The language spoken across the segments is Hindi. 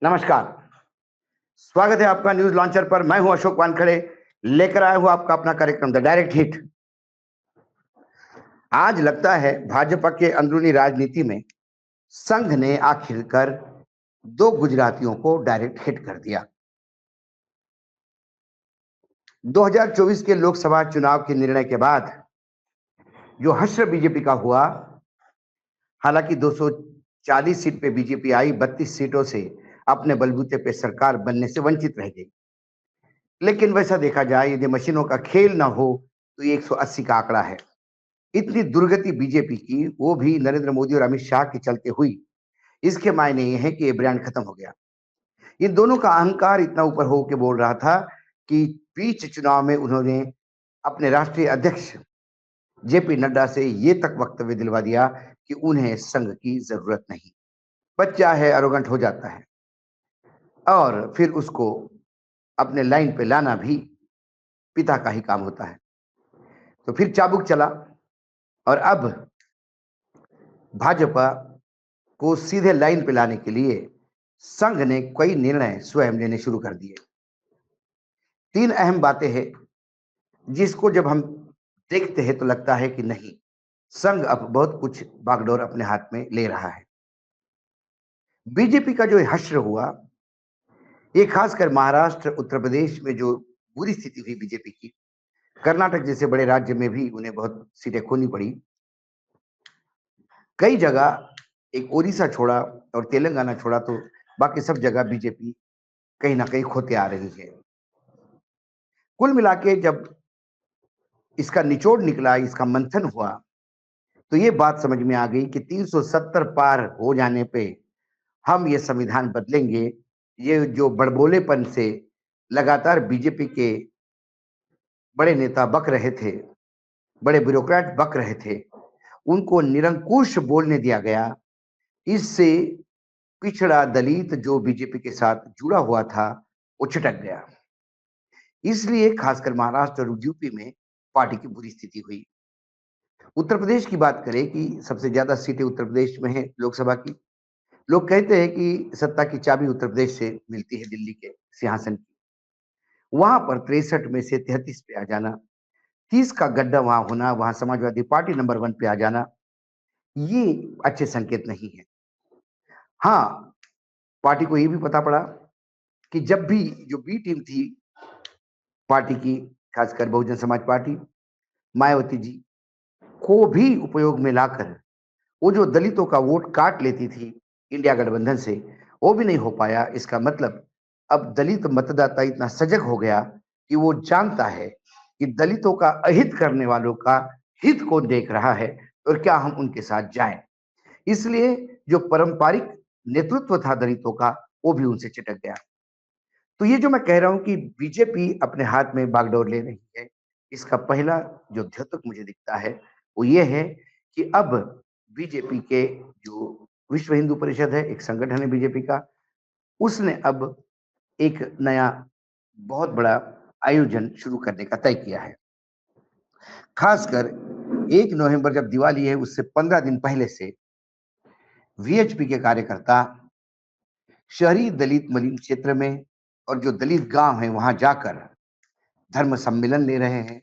नमस्कार। स्वागत है आपका न्यूज लॉन्चर पर। मैं हूं अशोक वानखड़े, लेकर आया हूं आपका अपना कार्यक्रम द डायरेक्ट हिट। आज लगता है भाजपा के अंदरूनी राजनीति में संघ ने आखिरकार दो गुजरातियों को डायरेक्ट हिट कर दिया। 2024 के लोकसभा चुनाव के निर्णय के बाद जो हश्र बीजेपी का हुआ, हालांकि 240 सीट पे बीजेपी आई, 32 सीटों से अपने बलबूते पे सरकार बनने से वंचित रह गई। लेकिन वैसा देखा जाए, यदि मशीनों का खेल ना हो तो ये 180 का आंकड़ा है। इतनी दुर्गति बीजेपी की, वो भी नरेंद्र मोदी और अमित शाह के चलते हुई। इसके मायने ये है कि ये ब्रांड खत्म हो गया। इन दोनों का अहंकार इतना ऊपर हो के बोल रहा था कि बीच चुनाव में उन्होंने अपने राष्ट्रीय अध्यक्ष जेपी नड्डा से ये तक वक्तव्य दिलवा दिया कि उन्हें संघ की जरूरत नहीं। बच्चा है, अरोगंट हो जाता है, और फिर उसको अपने लाइन पे लाना भी पिता का ही काम होता है। तो फिर चाबुक चला और अब भाजपा को सीधे लाइन पे लाने के लिए संघ ने कई निर्णय स्वयं लेने शुरू कर दिए। तीन अहम बातें हैं जिसको जब हम देखते हैं तो लगता है कि नहीं, संघ अब बहुत कुछ बागडोर अपने हाथ में ले रहा है। बीजेपी का जो हश्र हुआ, ये खासकर महाराष्ट्र, उत्तर प्रदेश में जो बुरी स्थिति हुई बीजेपी की, कर्नाटक जैसे बड़े राज्य में भी उन्हें बहुत सीटें खोनी पड़ी। कई जगह, एक ओडिशा छोड़ा और तेलंगाना छोड़ा, तो बाकी सब जगह बीजेपी कहीं ना कहीं खोते आ रही है। कुल मिला के जब इसका निचोड़ निकला, इसका मंथन हुआ, तो ये बात समझ में आ गई कि 370 पार हो जाने पे हम ये संविधान बदलेंगे। ये जो बड़बोलेपन से लगातार बीजेपी के बड़े नेता बक रहे थे, बड़े ब्यूरोक्रेट बक रहे थे, उनको निरंकुश बोलने दिया गया। इससे पिछड़ा दलित जो बीजेपी के साथ जुड़ा हुआ था, वो छिटक गया। इसलिए खासकर महाराष्ट्र और यूपी में पार्टी की बुरी स्थिति हुई। उत्तर प्रदेश की बात करें कि सबसे ज्यादा सीटें उत्तर प्रदेश में है लोकसभा की। लोग कहते हैं कि सत्ता की चाबी उत्तर प्रदेश से मिलती है, दिल्ली के सिंहासन की। वहां पर 63 में से 33 पे आ जाना, 30 का गड्ढा वहां होना, वहां समाजवादी पार्टी नंबर 1 पे आ जाना, ये अच्छे संकेत नहीं है। हाँ, पार्टी को ये भी पता पड़ा कि जब भी जो बी टीम थी पार्टी की, खासकर बहुजन समाज पार्टी, मायावती जी को भी उपयोग में लाकर वो जो दलितों का वोट काट लेती थी इंडिया गठबंधन से, वो भी नहीं हो पाया। इसका मतलब अब दलित मतदाता इतना सजग हो गया कि वो जानता है कि दलितों का अहित करने वालों का हित कौन देख रहा है और क्या हम उनके साथ जाएं। इसलिए जो पारंपरिक नेतृत्व था दलितों का, वो भी उनसे चिटक गया। तो ये जो मैं कह रहा हूं कि बीजेपी अपने हाथ में बागडोर ले रही है, इसका पहला जो द्योतक मुझे दिखता है वो ये है कि अब बीजेपी के जो विश्व हिंदू परिषद है, एक संगठन है बीजेपी का, उसने अब एक नया बहुत बड़ा आयोजन शुरू करने का तय किया है। खासकर 1 नवंबर जब दिवाली है, उससे 15 दिन पहले से वीएचपी के कार्यकर्ता शहरी दलित मलिन क्षेत्र में और जो दलित गांव है वहां जाकर धर्म सम्मेलन ले रहे हैं,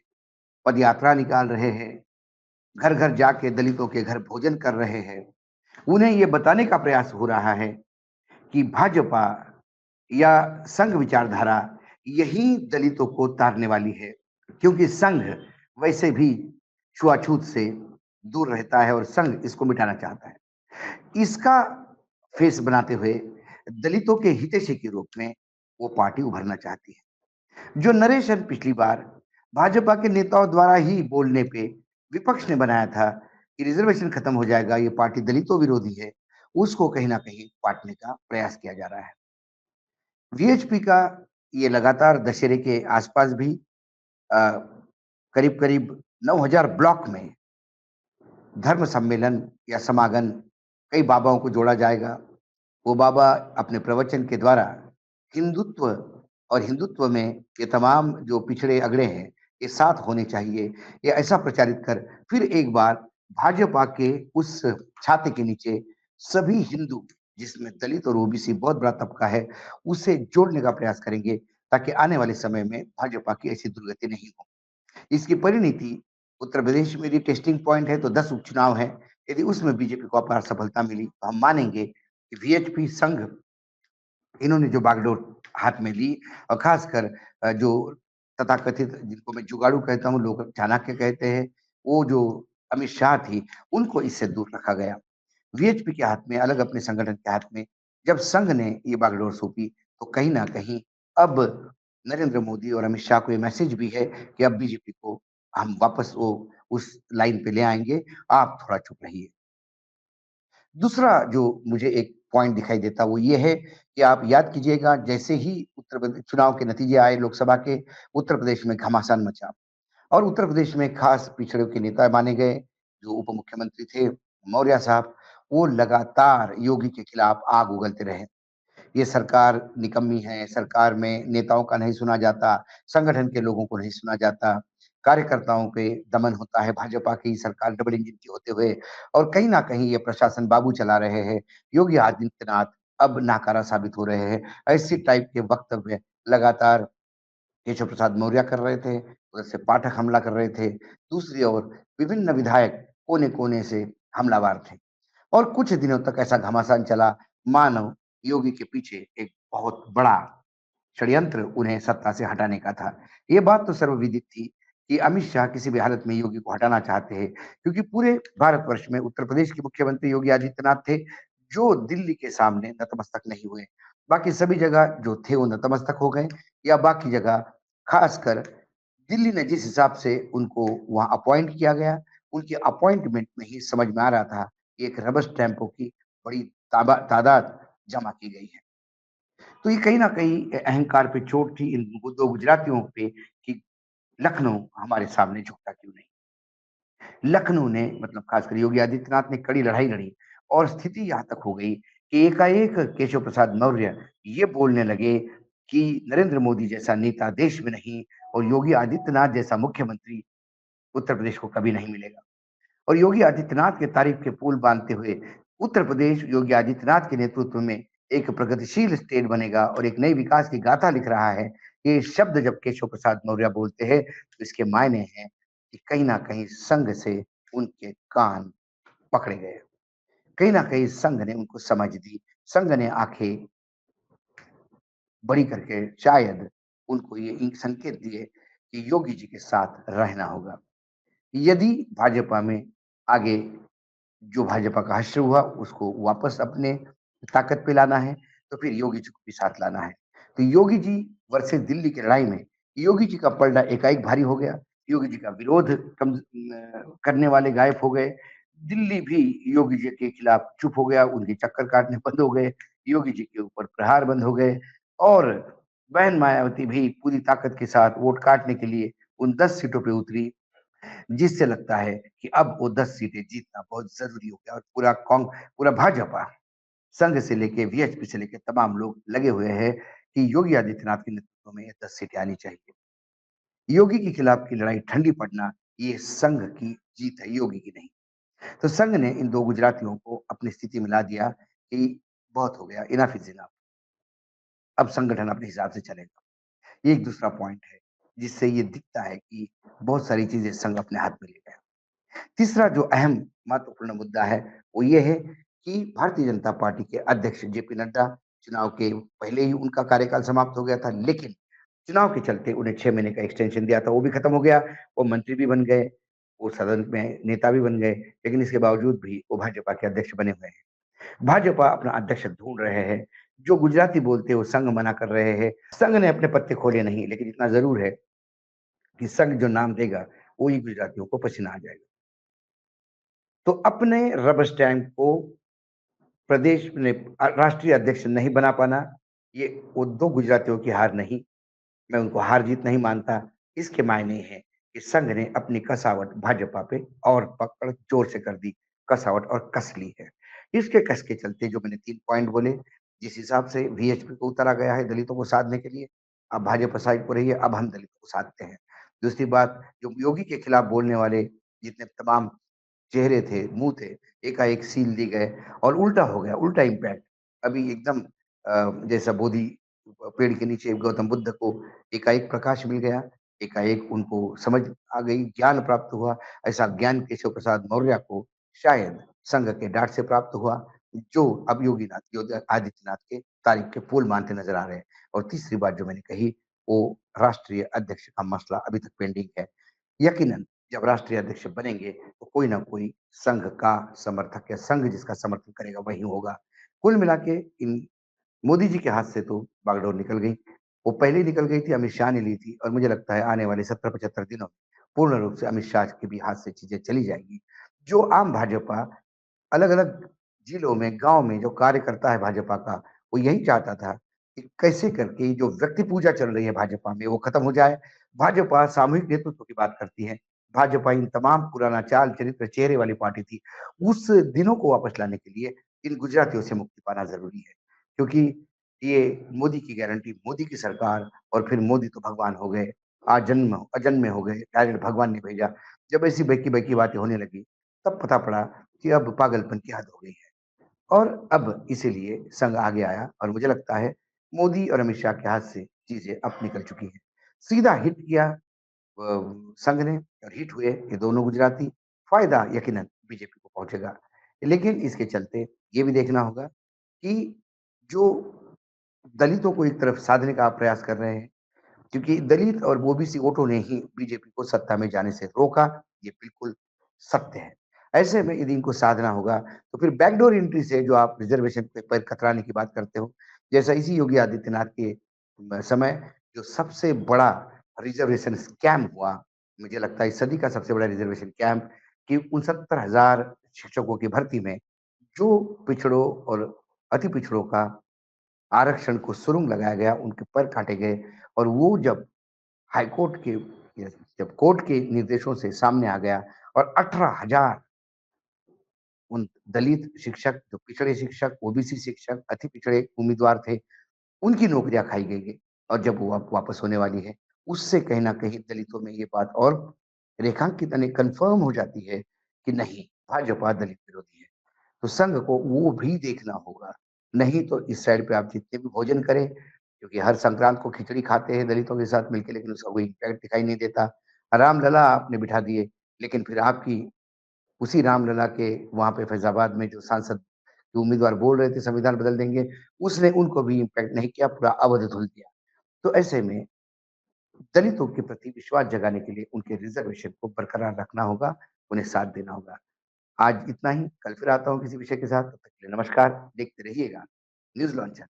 पद यात्रा निकाल रहे हैं, घर घर जाके दलितों के घर भोजन कर रहे हैं। उन्हें यह बताने का प्रयास हो रहा है कि भाजपा या संघ विचारधारा यही दलितों को तारने वाली है, क्योंकि संघ वैसे भी छुआछूत से दूर रहता है और संघ इसको मिटाना चाहता है। इसका फेस बनाते हुए दलितों के हितैषी के रूप में वो पार्टी उभरना चाहती है। जो नरेशन पिछली बार भाजपा के नेताओं द्वारा ही बोलने पे विपक्ष ने बनाया था कि रिजर्वेशन खत्म हो जाएगा, ये पार्टी दलितों विरोधी है, उसको कहीं ना कहीं पाटने का प्रयास किया जा रहा है। वीएचपी का ये लगातार दशहरे के आसपास भी करीब करीब 9000 ब्लॉक में धर्म सम्मेलन या समागम, कई बाबाओं को जोड़ा जाएगा। वो बाबा अपने प्रवचन के द्वारा हिंदुत्व और हिंदुत्व में ये तमाम जो पिछड़े अगड़े हैं ये साथ होने चाहिए, ये ऐसा प्रचारित कर फिर एक बार भाजपा के उस छाते के नीचे सभी हिंदू जिसमें दलित और ओबीसी बहुत बड़ा तबका है, उसे जोड़ने का प्रयास करेंगे ताकि आने वाले समय में भाजपा की ऐसी दुर्गति नहीं हो। इसकी परिणति उत्तर प्रदेश में यदि टेस्टिंग पॉइंट है तो 10 उपचुनाव हैं। यदि उसमें बीजेपी को अपार सफलता मिली तो हम मानेंगे कि वीएचपी संघ इन्होंने जो बागडोर हाथ में ली और खासकर जो तथाकथित जिनको मैं जुगाड़ू कहता हूँ, लोग चाणक्य कहते हैं, वो जो अमित शाह थी, उनको इससे दूर रखा गया। वीएचपी के हाथ में, अलग अपने संगठन के हाथ में जब संघ ने ये बागडोर सौंपी, तो कहीं न कहीं अब नरेंद्र मोदी और अमित शाह को ये मैसेज भी है कि अब बीजेपी को हम वापस वो उस लाइन पे ले आएँगे, आप थोड़ा चुप रहिए। दूसरा जो मुझे एक पॉइंट दिखाई देता वो ये है कि आप याद कीजिएगा जैसे ही उत्तर प्रदेश चुनाव के नतीजे आए लोकसभा के, उत्तर प्रदेश में घमासान मचा और उत्तर प्रदेश में खास पिछड़ों के नेता माने गए, जो उप मुख्यमंत्री थे मौर्य साहब, वो लगातार योगी के खिलाफ आग उगलते रहे। ये सरकार निकम्मी है, सरकार में नेताओं का नहीं सुना जाता, संगठन के लोगों को नहीं सुना जाता, कार्यकर्ताओं पे दमन होता है, भाजपा की सरकार डबल इंजन की होते हुए और कहीं न कहीं ये प्रशासन बाबू चला रहे हैं। योगी आदित्यनाथ अब नाकारा साबित हो रहे हैं। ऐसी टाइप के वक्तव्य लगातार केशव प्रसाद मौर्य कर रहे थे, उधर से पाठक हमला कर रहे थे, दूसरी ओर विभिन्न विधायक कोने-कोने से हमलावर थे। और कुछ दिनों तक ऐसा घमासान चला, मानो योगी के पीछे एक बहुत बड़ा षड्यंत्र उन्हें सत्ता से हटाने का था। ये बात तो सर्वविदित थी कि अमित शाह किसी भी हालत में योगी को हटाना चाहते हैं, क्योंकि पूरे भारतवर्ष में उत्तर प्रदेश के मुख्यमंत्री योगी आदित्यनाथ थे, जो दिल्ली के सामने नतमस्तक नहीं हुए। बाकी सभी जगह जो थे वो नतमस्तक हो गए या बाकी जगह खासकर दिल्ली ने जिस हिसाब से उनको वहाँ अपॉइंट किया गया, उनकी अपॉइंटमेंट में ही समझ में आ रहा था कि एक रबर स्टैंपों की बड़ी तादाद जमा की गई है। तो ये कहीं न कहीं अहंकार पे चोट थी इन 2 गुजरातियों पे कि लखनऊ हमारे सामने झुकता क्यों नहीं? लखनऊ ने मतलब खासकर योगी आदित्यनाथ ने कड़ी लड़ाई लड़ी और स्थिति यहाँ तक हो गई कि एकाएक केशव प्रसाद मौर्य ये बोलने लगे कि नरेंद्र मोदी जैसा नेता देश में नहीं और योगी आदित्यनाथ जैसा मुख्यमंत्री उत्तर प्रदेश को कभी नहीं मिलेगा। और योगी आदित्यनाथ के तारीफ के पुल बांधते हुए उत्तर प्रदेश योगी आदित्यनाथ के नेतृत्व में एक प्रगतिशील स्टेट बनेगा और एक नई विकास की गाथा लिख रहा है। ये शब्द जब केशव प्रसाद मौर्य बोलते हैं तो इसके मायने हैं कि कहीं न कहीं संघ से उनके कान पकड़े गए। कहीं न कहीं संघ ने उनको समझ दी। संघ ने आँखें बड़ी करके शायद उनको ये संकेत दिए कि योगी जी के साथ रहना होगा। यदि भाजपा में आगे जो भाजपा का हश्र हुआ उसको वापस अपने ताकत पे लाना है, तो फिर योगी जी को भी साथ लाना है। तो योगी जी वर्सेस दिल्ली की लड़ाई में योगी जी का पलड़ा एकाएक भारी हो गया। योगी जी का विरोध करने वाले गायब हो गए। दिल्ली भी योगी जी के खिलाफ चुप हो गया, उनके चक्कर काटने बंद हो गए, योगी जी के ऊपर प्रहार बंद हो गए और बहन मायावती भी पूरी ताकत के साथ वोट काटने के लिए उन 10 सीटों पे उतरी जिससे लगता है कि अब वो 10 सीटें जीतना बहुत ज़रूरी हो गया और पूरा भाजपा संघ से लेके वीएचपी से लेके तमाम लोग लगे हुए हैं कि योगी आदित्यनाथ के नेतृत्व में ये 10 सीटें आनी चाहिए। योगी के खिलाफ की लड़ाई ठंडी पड़ना ये संघ की जीत है, योगी की नहीं। तो संघ ने इन 2 गुजरातियों को अपनी स्थिति में ला दिया कि बहुत हो गया, इनफ इज़ इनफ। अब संगठन अपने हिसाब से चलेगा। ये एक दूसरा पॉइंट है, जिससे ये दिखता है कि बहुत सारी चीज़ें संघ अपने हाथ में ले गया। तीसरा जो अहम महत्वपूर्ण मुद्दा है, वो ये है कि भारतीय जनता पार्टी के अध्यक्ष जेपी नड्डा चुनाव के पहले ही उनका कार्यकाल समाप्त हो गया था, लेकिन चुनाव के चलते उन्हें 6 महीने का एक्सटेंशन दिया था, वो भी खत्म हो गया। वो मंत्री भी बन गए, वो सदन में नेता भी बन गए, लेकिन इसके बावजूद भी वो भाजपा के अध्यक्ष बने हुए हैं। भाजपा अपना अध्यक्ष ढूँढ रहे हैं, जो गुजराती बोलते हैं वो संघ मना कर रहे हैं। संघ ने अपने पत्ते खोले नहीं, लेकिन इतना ज़रूर है कि संघ जो नाम देगा, वो ही गुजरातियों को पसीना आ जाएगा। तो अपने रबर स्टैम्प को प्रदेश में राष्ट्रीय अध्यक्ष नहीं बना पाना, ये वो 2 गुजरातियों की हार नहीं, मैं उनको हार-जीत नहीं मानता। इसके मायने हैं कि संघ ने अपनी कसावट भाजपा पे और पकड़ जोर से कर दी, कसावट और कस ली है। इसके कस के चलते जो मैंने 3 पॉइंट बोले, जिस हिसाब से वीएचपी को उतारा गया है दलितों को साधने के लिए, अब भाजपा साइड पर रही है, अब हम दलितों को साधते हैं। दूसरी बात, जो योगी के खिलाफ बोलने वाले जितने तमाम चेहरे थे, मुँह थे, एकाएक सील दिए गए और उल्टा हो गया, उल्टा इम्पैक्ट। अभी एकदम जैसा बोधि पेड़ के नीचे गौतम बुद्ध को एकाएक प्रकाश मिल गया, एकाएक उनको समझ आ गई, ज्ञान प्राप्त हुआ, ऐसा ज्ञान केशव प्रसाद मौर्य को शायद संघ के डाँट से प्राप्त हुआ, जो अब योगी आदित्यनाथ के तारीख के पोल मानते नज़र आ रहे हैं। और तीसरी बात जो मैंने कही, वो राष्ट्रीय अध्यक्ष का मसला अभी तक पेंडिंग है। यकीनन जब राष्ट्रीय अध्यक्ष बनेंगे, तो कोई ना कोई संघ का समर्थक या संघ जिसका समर्थन करेगा वही होगा। कुल मिला के इन मोदी जी के हाथ से तो बागडोर निकल गई। वो पहले ही निकल गई थी, अमित शाह ने ली थी और मुझे लगता है आने वाले 70-75 दिनों में पूर्ण रूप से अमित शाह के भी हाथ से चीज़ें चली जाएँगी। जो आम भाजपा अलग-अलग जिलों में, गाँव में जो कार्य करता है भाजपा का, वो यही चाहता था कि कैसे करके ये जो व्यक्ति पूजा चल रही है भाजपा में, वो खत्म हो जाए। भाजपा सामूहिक नेतृत्व की बात करती है। भाजपा इन तमाम पुराना चाल, चरित्र, चेहरे वाली पार्टी थी। उस दिनों को वापस लाने के लिए इन गुजरातियों से मुक्ति पाना ज़रूरी है। क्योंकि ये मोदी की गारंटी, मोदी की सरकार और फिर मोदी तो भगवान हो गए, आजन्म अजन्मे हो गए, डायरेक्ट भगवान ने भेजा। जब ऐसी बहकी-बहकी बातें होने लगी, तब पता पड़ा कि अब पागलपन की हद हो गई है। और अब इसीलिए संघ आगे आया और मुझे लगता है मोदी और अमित शाह के हाथ से चीज़ें अब निकल चुकी हैं। सीधा हिट किया संघ ने और हिट हुए ये दोनों गुजराती, फ़ायदा यकीनन बीजेपी को पहुँचेगा। लेकिन इसके चलते ये भी देखना होगा कि जो दलितों को एक तरफ साधने का आप प्रयास कर रहे हैं, क्योंकि दलित और ओबीसी वोटों ने ही बीजेपी को सत्ता में जाने से रोका, ये बिल्कुल सत्य है। ऐसे में यदि इनको साधना होगा, तो फिर बैकडोर एंट्री से जो आप रिज़र्वेशन पे पैर कतराने की बात करते हो, जैसा इसी योगी आदित्यनाथ के समय जो सबसे बड़ा रिज़र्वेशन स्कैम हुआ, मुझे लगता है इस सदी का सबसे बड़ा रिज़र्वेशन कैम्प कि 69,000 शिक्षकों की भर्ती में जो पिछड़ों और अति पिछड़ों का आरक्षण को सुरुंग लगाया गया, उनके पर काटे गए और वो जब हाई कोर्ट के या जब कोर्ट के निर्देशों से सामने आ गया और 18,000 उन दलित शिक्षक, जो पिछड़े शिक्षक, ओबीसी शिक्षक, अति पिछड़े उम्मीदवार थे, उनकी नौकरियाँ खाई गई हैं और जब वो अब वापस होने वाली है, उससे कहीं न कहीं दलितों में ये बात और रेखांकित यानी कन्फर्म हो जाती है कि नहीं, भाजपा दलित विरोधी है। तो संघ को वो भी देखना होगा। नहीं तो इस साइड पे आप जितने भी भोजन करें, क्योंकि हर संक्रांत को खिचड़ी खाते हैं दलितों के साथ मिलके लेकिन उसका कोई इम्पैक्ट दिखाई नहीं देता। रामलला आपने बिठा दिए, लेकिन फिर आपकी उसी रामलला के वहाँ पे फैज़ाबाद में जो सांसद उम्मीदवार बोल रहे थे संविधान बदल देंगे, उसने उनको भी इम्पैक्ट नहीं किया, पूरा अवध धुल दिया। तो ऐसे में दलितों के प्रति विश्वास जगाने के लिए उनके रिज़र्वेशन को बरकरार रखना होगा, उन्हें साथ देना होगा। आज इतना ही, कल फिर आता हूँ किसी विषय के साथ, तब तक के लिए नमस्कार, देखते रहिएगा न्यूज़ लॉन्चर।